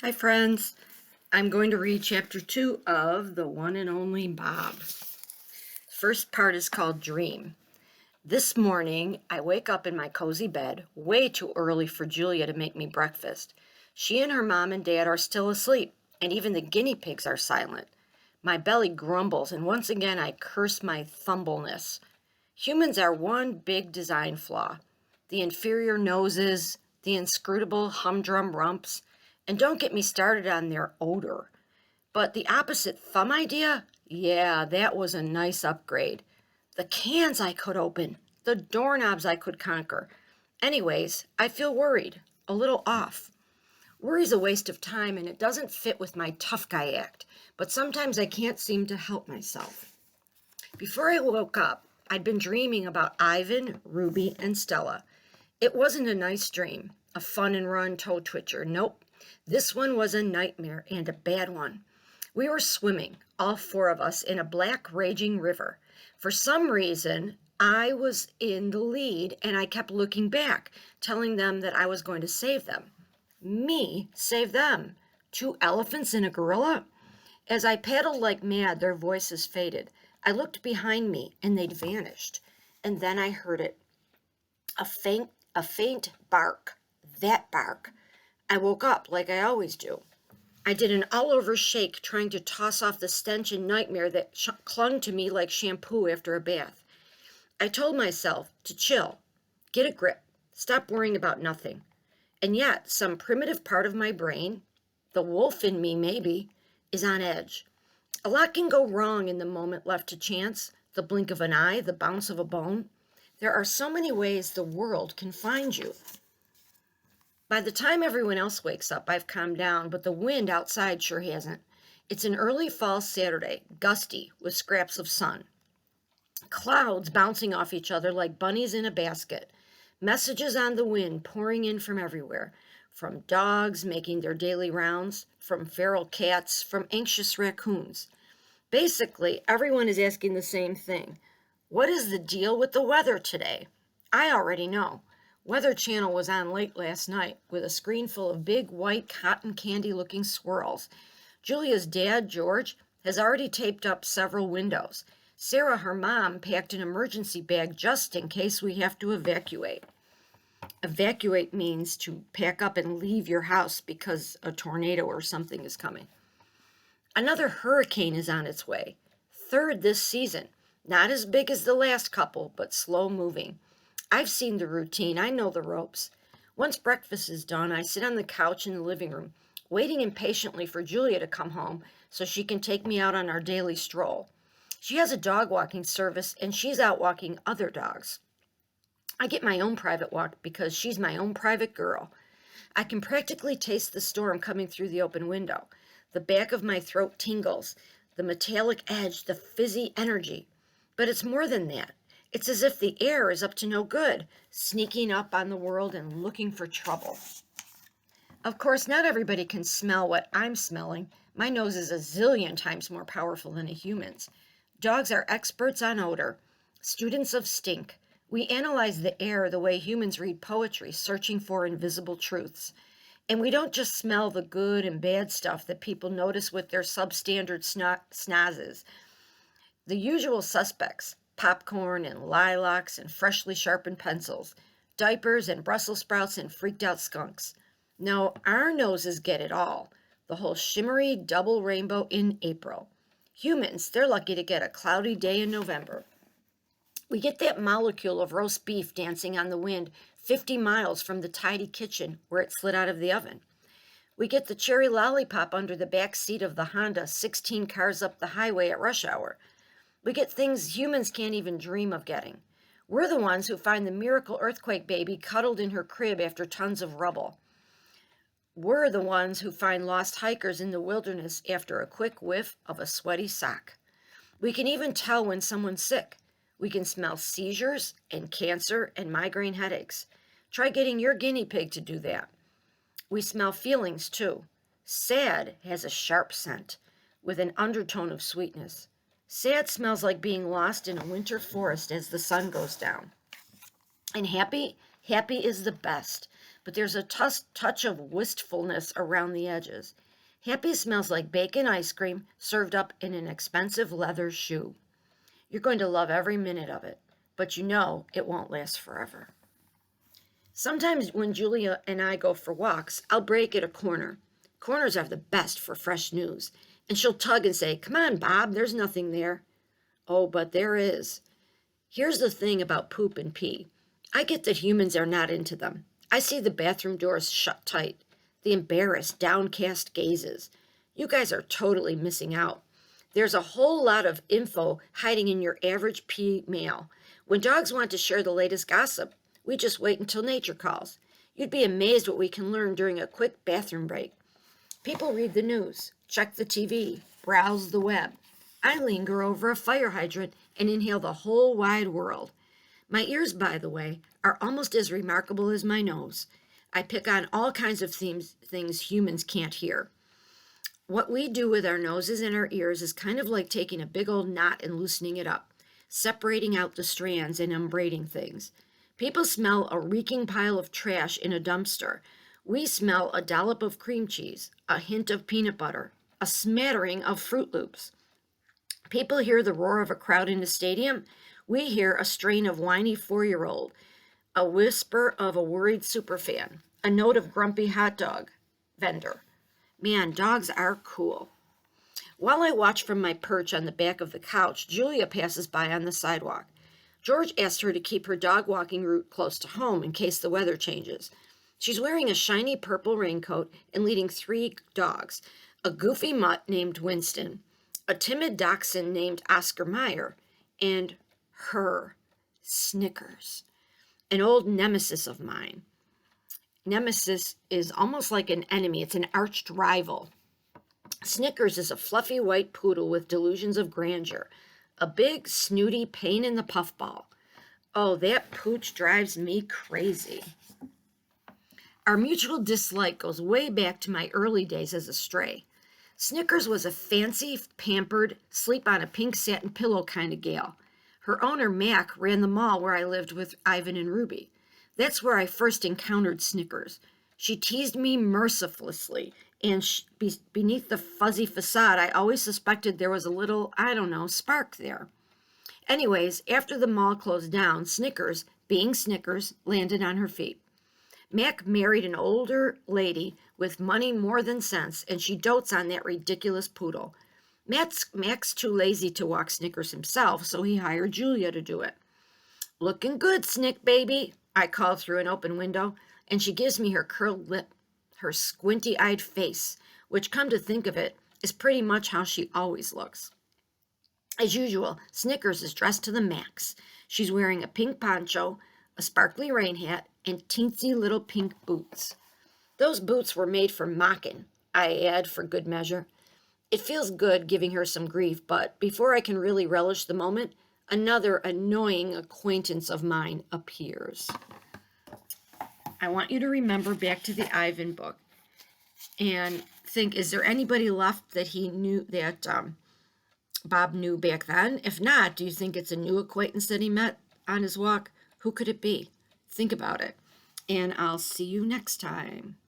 Hi, friends. I'm going to read chapter 2 of The One and Only Bob. First part is called Dream. This morning, I wake up in my cozy bed way too early for Julia to make me breakfast. She and her mom and dad are still asleep, and even the guinea pigs are silent. My belly grumbles, and once again I curse my thumbleness. Humans are one big design flaw. The inferior noses, the inscrutable humdrum rumps, and don't get me started on their odor. But the opposite thumb idea? Yeah, that was a nice upgrade. The cans I could open, the doorknobs I could conquer. Anyways, I feel worried, a little off. Worry's a waste of time and it doesn't fit with my tough guy act, but sometimes I can't seem to help myself. Before I woke up, I'd been dreaming about Ivan, Ruby, and Stella. It wasn't a nice dream, a fun and run toe twitcher. Nope. This one was a nightmare and a bad one. We were swimming, all four of us, in a black raging river. For some reason, I was in the lead and I kept looking back, telling them that I was going to save them. Me save them? Two elephants and a gorilla? As I paddled like mad, their voices faded. I looked behind me and they'd vanished. And then I heard it. A faint bark. That bark. I woke up like I always do. I did an all-over shake trying to toss off the stench and nightmare that clung to me like shampoo after a bath. I told myself to chill, get a grip, stop worrying about nothing. And yet, some primitive part of my brain, the wolf in me maybe, is on edge. A lot can go wrong in the moment left to chance, the blink of an eye, the bounce of a bone. There are so many ways the world can find you. By the time everyone else wakes up, I've calmed down, but the wind outside sure hasn't. It's an early fall Saturday, gusty, with scraps of sun. Clouds bouncing off each other like bunnies in a basket. Messages on the wind pouring in from everywhere. From dogs making their daily rounds, from feral cats, from anxious raccoons. Basically, everyone is asking the same thing. What is the deal with the weather today? I already know. Weather Channel was on late last night with a screen full of big white cotton candy looking swirls. Julia's dad, George, has already taped up several windows. Sarah, her mom, packed an emergency bag just in case we have to evacuate. Evacuate means to pack up and leave your house because a tornado or something is coming. Another hurricane is on its way. Third this season. Not as big as the last couple, but slow moving. I've seen the routine. I know the ropes. Once breakfast is done, I sit on the couch in the living room, waiting impatiently for Julia to come home so she can take me out on our daily stroll. She has a dog walking service, and she's out walking other dogs. I get my own private walk because she's my own private girl. I can practically taste the storm coming through the open window. The back of my throat tingles, the metallic edge, the fizzy energy. But it's more than that. It's as if the air is up to no good, sneaking up on the world and looking for trouble. Of course, not everybody can smell what I'm smelling. My nose is a zillion times more powerful than a human's. Dogs are experts on odor, students of stink. We analyze the air the way humans read poetry, searching for invisible truths. And we don't just smell the good and bad stuff that people notice with their substandard snozzes. The usual suspects, popcorn and lilacs and freshly sharpened pencils, diapers and Brussels sprouts and freaked out skunks. No, our noses get it all. The whole shimmery double rainbow in April. Humans, they're lucky to get a cloudy day in November. We get that molecule of roast beef dancing on the wind 50 miles from the tidy kitchen where it slid out of the oven. We get the cherry lollipop under the back seat of the Honda 16 cars up the highway at rush hour. We get things humans can't even dream of getting. We're the ones who find the miracle earthquake baby cuddled in her crib after tons of rubble. We're the ones who find lost hikers in the wilderness after a quick whiff of a sweaty sock. We can even tell when someone's sick. We can smell seizures and cancer and migraine headaches. Try getting your guinea pig to do that. We smell feelings too. Sad has a sharp scent with an undertone of sweetness. Sad smells like being lost in a winter forest as the sun goes down. And happy is the best. but there's a touch of wistfulness around the edges. Happy smells like bacon ice cream served up in an expensive leather shoe. You're going to love every minute of it, but you know it won't last forever. Sometimes when Julia and I go for walks, I'll break at a corner. Corners are the best for fresh news. And she'll tug and say, "Come on, Bob, there's nothing there." Oh, but there is. Here's the thing about poop and pee. I get that humans are not into them. I see the bathroom doors shut tight, the embarrassed, downcast gazes. You guys are totally missing out. There's a whole lot of info hiding in your average pee mail. When dogs want to share the latest gossip, we just wait until nature calls. You'd be amazed what we can learn during a quick bathroom break. People read the news, check the TV, browse the web. I linger over a fire hydrant and inhale the whole wide world. My ears, by the way, are almost as remarkable as my nose. I pick on all kinds of things humans can't hear. What we do with our noses and our ears is kind of like taking a big old knot and loosening it up, separating out the strands and unbraiding things. People smell a reeking pile of trash in a dumpster. We smell a dollop of cream cheese, a hint of peanut butter, a smattering of Fruit Loops. People hear the roar of a crowd in a stadium. We hear a strain of whiny 4-year-old, a whisper of a worried superfan, a note of grumpy hot dog vendor. Man, dogs are cool. While I watch from my perch on the back of the couch, Julia passes by on the sidewalk. George asked her to keep her dog walking route close to home in case the weather changes. She's wearing a shiny purple raincoat and leading 3 dogs, a goofy mutt named Winston, a timid dachshund named Oscar Mayer, and her, Snickers, an old nemesis of mine. Nemesis is almost like an enemy. It's an arch rival. Snickers is a fluffy white poodle with delusions of grandeur, a big, snooty pain in the puffball. Oh, that pooch drives me crazy. Our mutual dislike goes way back to my early days as a stray. Snickers was a fancy, pampered, sleep on a pink satin pillow kind of gal. Her owner, Mac, ran the mall where I lived with Ivan and Ruby. That's where I first encountered Snickers. She teased me mercilessly, and beneath the fuzzy facade, I always suspected there was a little, spark there. Anyways, after the mall closed down, Snickers, being Snickers, landed on her feet. Mac married an older lady with money more than sense, and she dotes on that ridiculous poodle. Mac's too lazy to walk Snickers himself, so he hired Julia to do it. "Looking good, Snick baby," I call through an open window, and she gives me her curled lip, her squinty-eyed face, which, come to think of it, is pretty much how she always looks. As usual, Snickers is dressed to the max. She's wearing a pink poncho, a sparkly rain hat, and teensy little pink boots. Those boots were made for mocking, I add for good measure. It feels good giving her some grief, but before I can really relish the moment, another annoying acquaintance of mine appears. I want you to remember back to the Ivan book and think, is there anybody left that he knew, that Bob knew back then? If not, do you think it's a new acquaintance that he met on his walk? Who could it be? Think about it. And I'll see you next time.